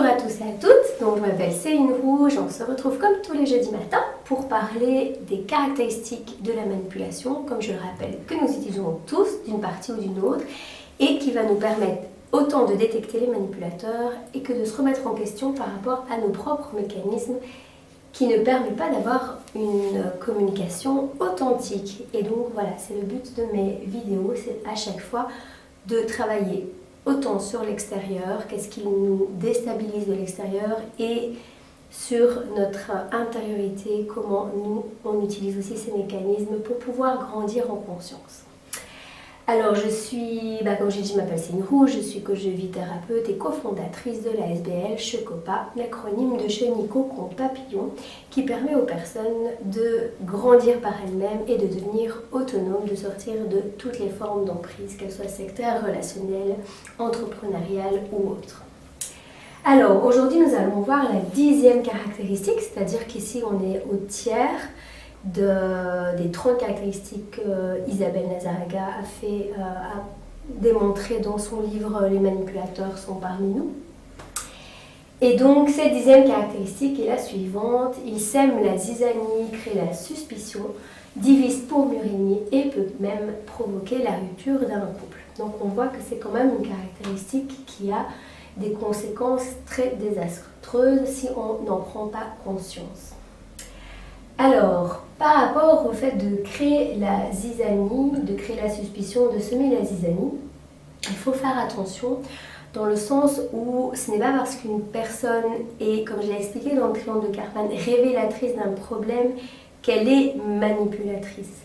Bonjour à tous et à toutes, donc je m'appelle Céline Rouge, on se retrouve comme tous les jeudis matins pour parler des caractéristiques de la manipulation, comme je le rappelle, que nous utilisons tous d'une partie ou d'une autre, et qui va nous permettre autant de détecter les manipulateurs et que de se remettre en question par rapport à nos propres mécanismes qui ne permettent pas d'avoir une communication authentique. Et donc voilà, c'est le but de mes vidéos, c'est à chaque fois de travailler autant sur l'extérieur, qu'est-ce qui nous déstabilise de l'extérieur, et sur notre intériorité, comment nous, on utilise aussi ces mécanismes pour pouvoir grandir en conscience. Alors je suis, comme j'ai dit, je m'appelle Céline Rouge, je suis coach de vie thérapeute et cofondatrice de l'ASBL Checopa, l'acronyme de Chenico Compte Papillon, qui permet aux personnes de grandir par elles-mêmes et de devenir autonomes, de sortir de toutes les formes d'emprise, qu'elles soient sectaires, relationnelles, entrepreneuriales ou autres. Alors aujourd'hui nous allons voir la 10e caractéristique, c'est-à-dire qu'ici on est au tiers des 30 caractéristiques qu'Isabelle Nazarega a démontré dans son livre « Les manipulateurs sont parmi nous ». Et donc cette 10e caractéristique est la suivante: il sème la zizanie, crée la suspicion, divise pour mieux régner et peut même provoquer la rupture d'un couple. Donc on voit que c'est quand même une caractéristique qui a des conséquences très désastreuses si on n'en prend pas conscience. Alors, par rapport au fait de créer la zizanie, de créer la suspicion, de semer la zizanie, il faut faire attention dans le sens où ce n'est pas parce qu'une personne est, comme je l'ai expliqué dans le triangle de Karpman, révélatrice d'un problème qu'elle est manipulatrice.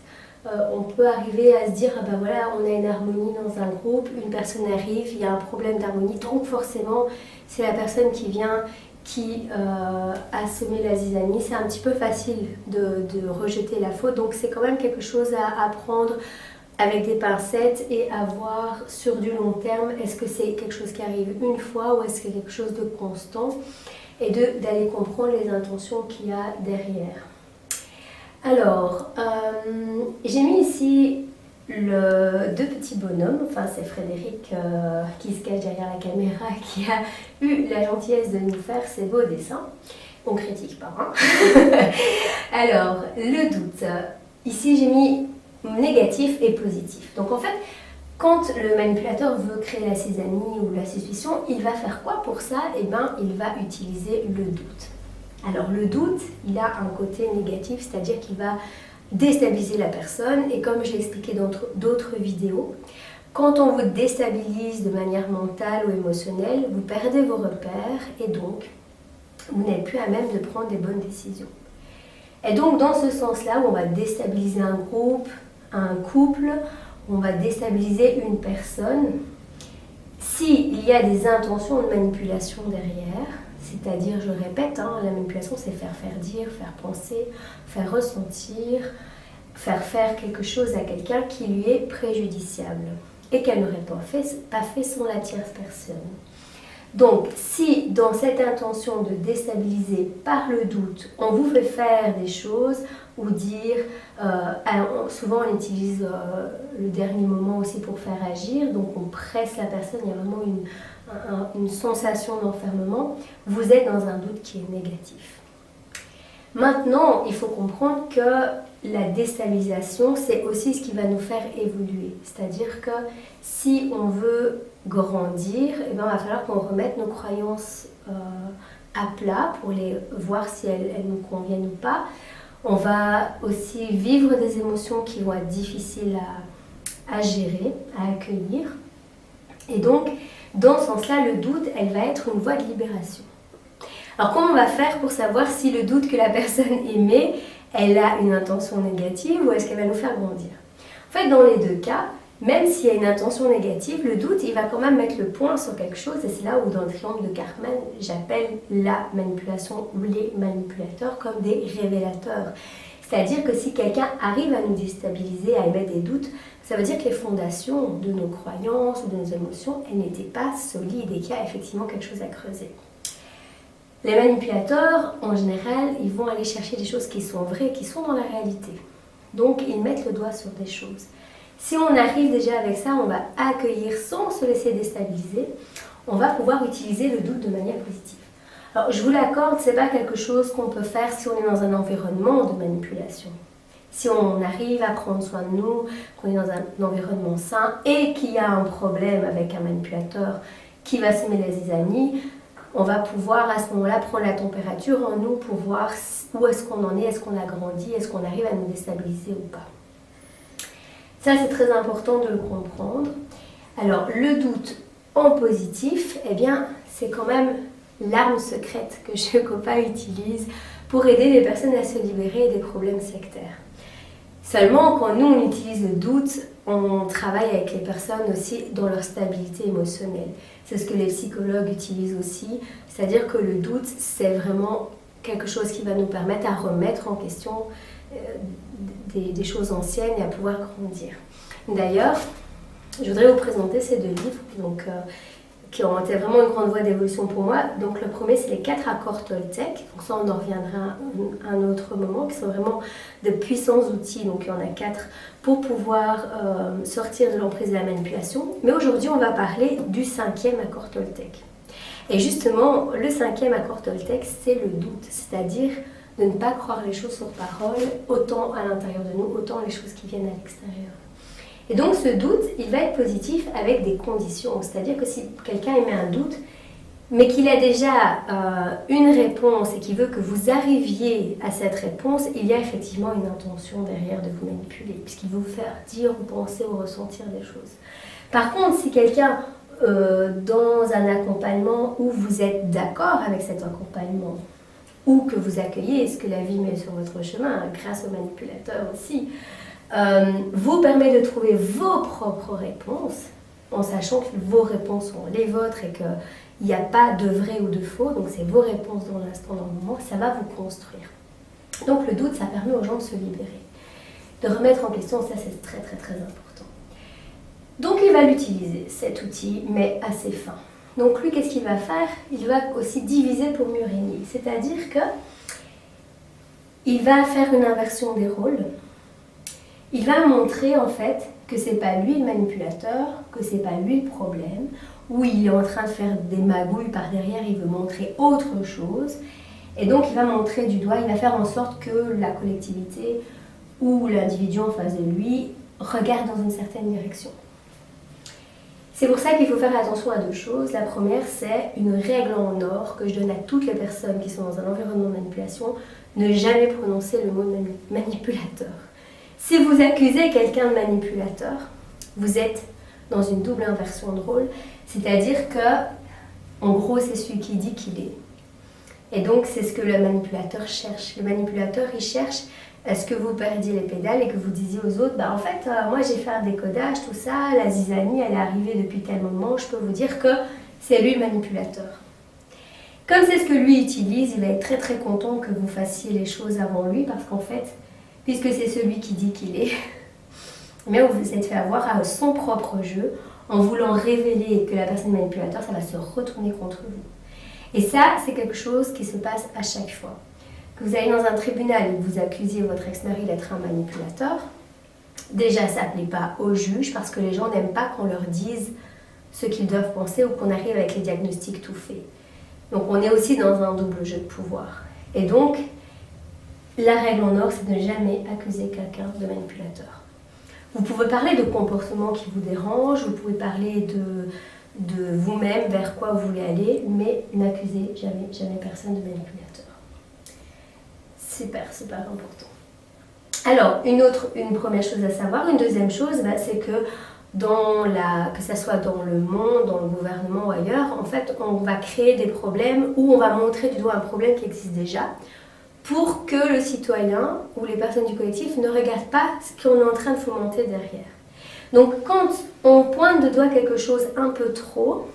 On peut arriver à se dire, ah ben voilà, on a une harmonie dans un groupe, une personne arrive, il y a un problème d'harmonie, donc forcément c'est la personne qui vient qui a semé la zizanie. C'est un petit peu facile de rejeter la faute, donc c'est quand même quelque chose à prendre avec des pincettes et à voir sur du long terme, est-ce que c'est quelque chose qui arrive une fois ou est-ce que c'est quelque chose de constant, et d'aller comprendre les intentions qu'il y a derrière. Alors, j'ai mis ici deux petits bonhommes, enfin c'est Frédéric qui se cache derrière la caméra, qui a eu la gentillesse de nous faire ces beaux dessins. On critique pas, hein. Alors, le doute. Ici j'ai mis négatif et positif. Donc en fait, quand le manipulateur veut créer la zizanie ou la suspicion, il va faire quoi pour ça? Eh bien, il va utiliser le doute. Alors le doute, il a un côté négatif, c'est-à-dire qu'il va déstabiliser la personne, et comme je l'ai expliqué dans d'autres vidéos, quand on vous déstabilise de manière mentale ou émotionnelle, vous perdez vos repères et donc vous n'êtes plus à même de prendre des bonnes décisions. Et donc dans ce sens-là, où on va déstabiliser un groupe, un couple, on va déstabiliser une personne, s'il y a des intentions de manipulation derrière, c'est-à-dire, je répète, la manipulation, c'est faire dire, faire penser, faire ressentir, faire faire quelque chose à quelqu'un qui lui est préjudiciable et qu'elle n'aurait pas fait sans la tierce personne. Donc, si dans cette intention de déstabiliser par le doute, on vous fait faire des choses ou dire, souvent on utilise le dernier moment aussi pour faire agir, donc on presse la personne, il y a vraiment une sensation d'enfermement, vous êtes dans un doute qui est négatif. Maintenant, il faut comprendre que la déstabilisation, c'est aussi ce qui va nous faire évoluer. C'est-à-dire que si on veut grandir, il va falloir qu'on remette nos croyances à plat pour les voir si elles nous conviennent ou pas. On va aussi vivre des émotions qui vont être difficiles à gérer, à accueillir. Et donc, dans ce sens-là, le doute, elle va être une voie de libération. Alors, comment on va faire pour savoir si le doute que la personne émet, elle a une intention négative ou est-ce qu'elle va nous faire grandir? En fait, dans les deux cas, même s'il y a une intention négative, le doute, il va quand même mettre le point sur quelque chose, et c'est là où dans le triangle de Karpman, j'appelle la manipulation ou les manipulateurs comme des révélateurs. C'est-à-dire que si quelqu'un arrive à nous déstabiliser, à émettre des doutes, ça veut dire que les fondations de nos croyances ou de nos émotions, elles n'étaient pas solides et qu'il y a effectivement quelque chose à creuser. Les manipulateurs, en général, ils vont aller chercher des choses qui sont vraies, qui sont dans la réalité. Donc, ils mettent le doigt sur des choses. Si on arrive déjà avec ça, on va accueillir sans se laisser déstabiliser, on va pouvoir utiliser le doute de manière positive. Alors, je vous l'accorde, c'est pas quelque chose qu'on peut faire si on est dans un environnement de manipulation. Si on arrive à prendre soin de nous, qu'on est dans un environnement sain et qu'il y a un problème avec un manipulateur qui va semer la zizanie, on va pouvoir à ce moment-là prendre la température en nous pour voir où est-ce qu'on en est, est-ce qu'on a grandi, est-ce qu'on arrive à nous déstabiliser ou pas. Ça, c'est très important de le comprendre. Alors, le doute en positif, eh bien, c'est quand même l'arme secrète que Chocopa utilise pour aider les personnes à se libérer des problèmes sectaires. Seulement, quand nous, on utilise le doute, on travaille avec les personnes aussi dans leur stabilité émotionnelle. C'est ce que les psychologues utilisent aussi, c'est-à-dire que le doute, c'est vraiment quelque chose qui va nous permettre à remettre en question des choses anciennes et à pouvoir grandir. D'ailleurs, je voudrais vous présenter ces deux livres qui ont été vraiment une grande voie d'évolution pour moi. Donc le premier, c'est les 4 accords Toltec. Donc ça, on en reviendra à un autre moment, qui sont vraiment de puissants outils. Donc il y en a 4 pour pouvoir sortir de l'emprise de la manipulation. Mais aujourd'hui, on va parler du 5e accord Toltec. Et justement, le 5e accord Toltec, c'est le doute, c'est-à-dire de ne pas croire les choses sur parole, autant à l'intérieur de nous, autant les choses qui viennent à l'extérieur. Et donc ce doute, il va être positif avec des conditions. C'est-à-dire que si quelqu'un émet un doute, mais qu'il a déjà une réponse et qu'il veut que vous arriviez à cette réponse, il y a effectivement une intention derrière de vous manipuler, puisqu'il veut vous faire dire ou penser ou ressentir des choses. Par contre, si quelqu'un, dans un accompagnement où vous êtes d'accord avec cet accompagnement, ou que vous accueillez ce que la vie met sur votre chemin, grâce au manipulateur aussi, vous permet de trouver vos propres réponses, en sachant que vos réponses sont les vôtres et qu'il n'y a pas de vrai ou de faux, donc c'est vos réponses dans l'instant, dans le moment, ça va vous construire. Donc le doute, ça permet aux gens de se libérer, de remettre en question, ça c'est très très très important. Donc il va l'utiliser, cet outil, mais assez fin. Donc lui, qu'est-ce qu'il va faire? Il va aussi diviser pour mieux régner, c'est-à-dire que il va faire une inversion des rôles. Il va montrer en fait que c'est pas lui le manipulateur, que c'est pas lui le problème, ou il est en train de faire des magouilles par derrière, il veut montrer autre chose. Et donc il va montrer du doigt, il va faire en sorte que la collectivité ou l'individu en face de lui regarde dans une certaine direction. C'est pour ça qu'il faut faire attention à 2 choses. La première, c'est une règle en or que je donne à toutes les personnes qui sont dans un environnement de manipulation, ne jamais prononcer le mot manipulateur. Si vous accusez quelqu'un de manipulateur, vous êtes dans une double inversion de rôle, c'est-à-dire que, en gros, c'est celui qui dit qu'il est. Et donc, c'est ce que le manipulateur cherche. Le manipulateur, il cherche à ce que vous perdiez les pédales et que vous disiez aux autres, en fait, moi j'ai fait un décodage, tout ça, la zizanie, elle est arrivée depuis tel moment, je peux vous dire que c'est lui le manipulateur. Comme c'est ce que lui utilise, il va être très très content que vous fassiez les choses avant lui, parce qu'en fait, puisque c'est celui qui dit qu'il est, mais on vous êtes fait avoir à son propre jeu, en voulant révéler que la personne manipulateur, ça va se retourner contre vous. Et ça, c'est quelque chose qui se passe à chaque fois. Que vous allez dans un tribunal et que vous accusiez votre ex-mari d'être un manipulateur, déjà ça ne plaît pas aux juges parce que les gens n'aiment pas qu'on leur dise ce qu'ils doivent penser ou qu'on arrive avec les diagnostics tout faits. Donc on est aussi dans un double jeu de pouvoir. Et donc, la règle en or, c'est de ne jamais accuser quelqu'un de manipulateur. Vous pouvez parler de comportements qui vous dérangent, vous pouvez parler de vous-même, vers quoi vous voulez aller, mais n'accusez jamais personne de manipulateur. Super important. Alors, une première chose à savoir, une deuxième chose, c'est que que ce soit dans le monde, dans le gouvernement ou ailleurs, en fait, on va créer des problèmes ou on va montrer du doigt un problème qui existe déjà pour que le citoyen ou les personnes du collectif ne regardent pas ce qu'on est en train de fomenter derrière. Donc, quand on pointe de doigt quelque chose un peu trop,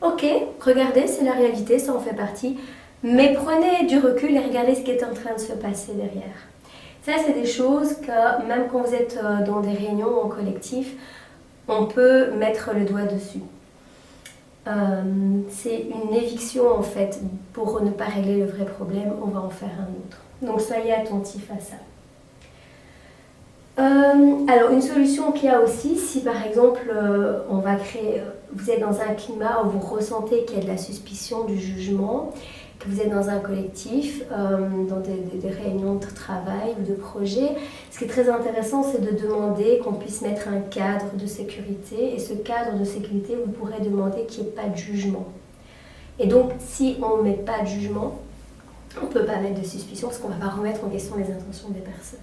ok, regardez, c'est la réalité, ça en fait partie, mais prenez du recul et regardez ce qui est en train de se passer derrière. Ça, c'est des choses que, même quand vous êtes dans des réunions en collectif, on peut mettre le doigt dessus. C'est une éviction, en fait, pour ne pas régler le vrai problème, on va en faire un autre. Donc, soyez attentifs à ça. Alors, une solution qu'il y a aussi, si par exemple, vous êtes dans un climat où vous ressentez qu'il y a de la suspicion, du jugement, que vous êtes dans un collectif, dans des réunions de travail ou de projet, ce qui est très intéressant, c'est de demander qu'on puisse mettre un cadre de sécurité. Et ce cadre de sécurité, vous pourrez demander qu'il n'y ait pas de jugement. Et donc, si on ne met pas de jugement, on ne peut pas mettre de suspicion parce qu'on ne va pas remettre en question les intentions des personnes.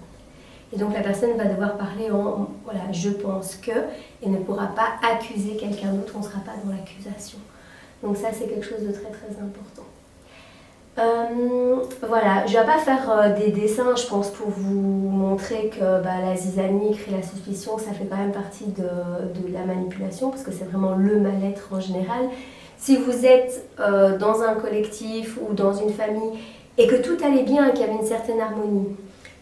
Et donc, la personne va devoir parler en « voilà, je pense que » et ne pourra pas accuser quelqu'un d'autre, on ne sera pas dans l'accusation. Donc ça, c'est quelque chose de très très important. Voilà, je ne vais pas faire des dessins, je pense, pour vous montrer que la zizanie crée la suspicion, ça fait quand même partie de la manipulation, parce que c'est vraiment le mal-être en général. Si vous êtes dans un collectif ou dans une famille et que tout allait bien, qu'il y avait une certaine harmonie,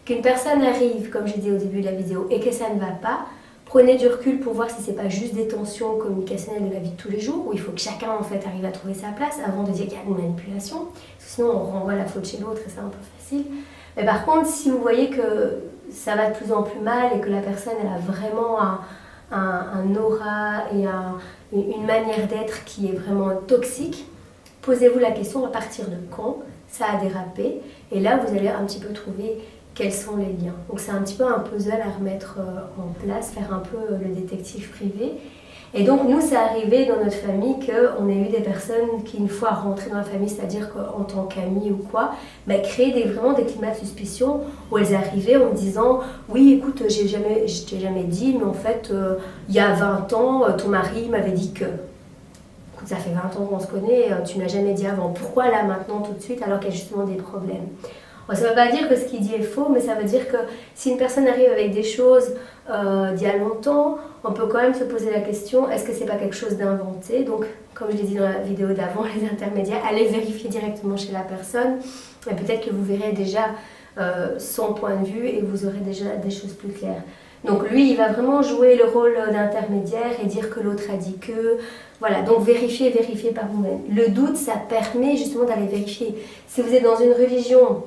qu'une personne arrive, comme j'ai dit au début de la vidéo, et que ça ne va pas, prenez du recul pour voir si ce n'est pas juste des tensions communicationnelles de la vie de tous les jours, où il faut que chacun en fait arrive à trouver sa place avant de dire qu'il y a une manipulation, parce que sinon on renvoie la faute chez l'autre et c'est un peu facile. Mais par contre, si vous voyez que ça va de plus en plus mal et que la personne elle a vraiment un aura et une manière d'être qui est vraiment toxique, posez-vous la question à partir de quand ça a dérapé, et là vous allez un petit peu trouver quels sont les liens. Donc c'est un petit peu un puzzle à remettre en place, faire un peu le détective privé. Et donc nous, c'est arrivé dans notre famille qu'on ait eu des personnes qui, une fois rentrées dans la famille, c'est-à-dire qu'en tant qu'amies ou quoi, créaient vraiment des climats de suspicion où elles arrivaient en me disant « Oui, écoute, je t'ai jamais dit, mais en fait, il y a 20 ans, ton mari m'avait dit que... » Écoute, ça fait 20 ans qu'on se connaît, tu ne m'as jamais dit avant. Pourquoi là, maintenant, tout de suite, alors qu'il y a justement des problèmes ? Ça ne veut pas dire que ce qu'il dit est faux, mais ça veut dire que si une personne arrive avec des choses d'il y a longtemps, on peut quand même se poser la question, est-ce que c'est pas quelque chose d'inventé? Donc, comme je l'ai dit dans la vidéo d'avant, les intermédiaires, allez vérifier directement chez la personne, et peut-être que vous verrez déjà son point de vue et vous aurez déjà des choses plus claires. Donc lui, il va vraiment jouer le rôle d'intermédiaire et dire que l'autre a dit que... Voilà, donc vérifiez par vous-même. Le doute, ça permet justement d'aller vérifier. Si vous êtes dans une religion...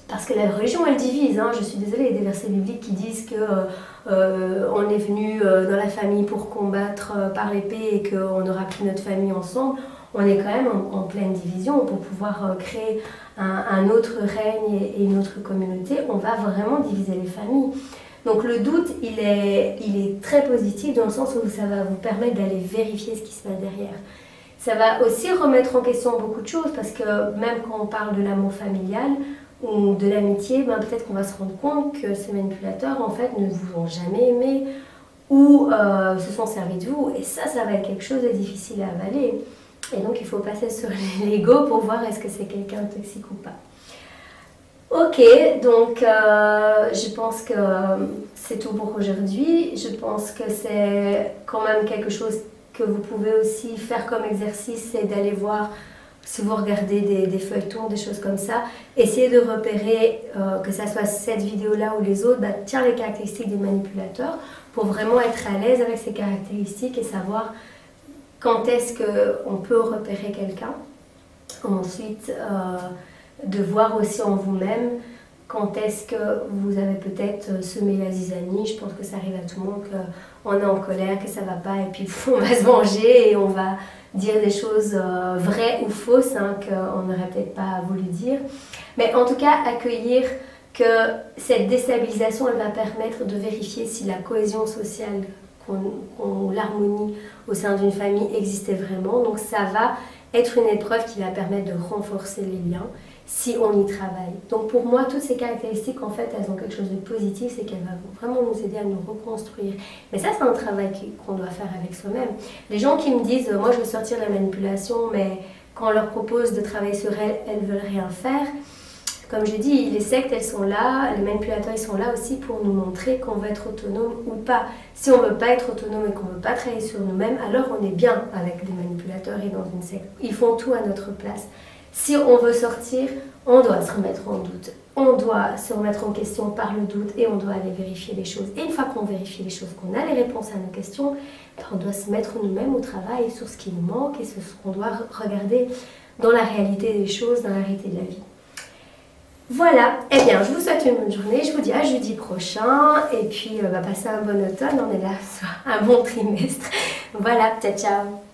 Parce que la religion, elle divise. Hein. Je suis désolée, il y a des versets bibliques qui disent qu'on est venu dans la famille pour combattre par l'épée et qu'on aura pris notre famille ensemble. On est quand même en pleine division pour pouvoir créer un autre règne et une autre communauté. On va vraiment diviser les familles. Donc le doute, il est très positif dans le sens où ça va vous permettre d'aller vérifier ce qui se passe derrière. Ça va aussi remettre en question beaucoup de choses parce que même quand on parle de l'amour familial, ou de l'amitié, peut-être qu'on va se rendre compte que ces manipulateurs en fait ne vous ont jamais aimé ou se sont servis de vous, et ça va être quelque chose de difficile à avaler, et donc il faut passer sur l'ego pour voir est-ce que c'est quelqu'un de toxique ou pas. Ok, donc je pense que c'est tout pour aujourd'hui. Je pense que c'est quand même quelque chose que vous pouvez aussi faire comme exercice, c'est d'aller voir. Si vous regardez des feuilletons, des choses comme ça, essayez de repérer, que ça soit cette vidéo-là ou les autres, tiens les caractéristiques des manipulateurs pour vraiment être à l'aise avec ces caractéristiques et savoir quand est-ce qu'on peut repérer quelqu'un. Ensuite, de voir aussi en vous-même quand est-ce que vous avez peut-être semé la zizanie. Je pense que ça arrive à tout le monde, qu'on est en colère, que ça ne va pas et puis on va se venger et on va dire des choses vraies ou fausses qu'on n'aurait peut-être pas voulu dire. Mais en tout cas, accueillir que cette déstabilisation, elle va permettre de vérifier si la cohésion sociale, l'harmonie au sein d'une famille existait vraiment. Donc ça va être une épreuve qui va permettre de renforcer les liens si on y travaille. Donc pour moi, toutes ces caractéristiques, en fait, elles ont quelque chose de positif, c'est qu'elles vont vraiment nous aider à nous reconstruire. Mais ça, c'est un travail qu'on doit faire avec soi-même. Les gens qui me disent, moi je veux sortir de la manipulation, mais quand on leur propose de travailler sur elles, elles veulent rien faire. Comme je dis, les sectes, elles sont là, les manipulateurs, ils sont là aussi pour nous montrer qu'on veut être autonome ou pas. Si on ne veut pas être autonome et qu'on ne veut pas travailler sur nous-mêmes, alors on est bien avec des manipulateurs et dans une secte. Ils font tout à notre place. Si on veut sortir, on doit se remettre en doute. On doit se remettre en question par le doute et on doit aller vérifier les choses. Et une fois qu'on vérifie les choses, qu'on a les réponses à nos questions, on doit se mettre nous-mêmes au travail sur ce qui nous manque et sur ce qu'on doit regarder dans la réalité des choses, dans la réalité de la vie. Voilà, eh bien je vous souhaite une bonne journée, je vous dis à jeudi prochain et puis passez un bon automne, on est là sur un bon trimestre. Voilà, ciao ciao.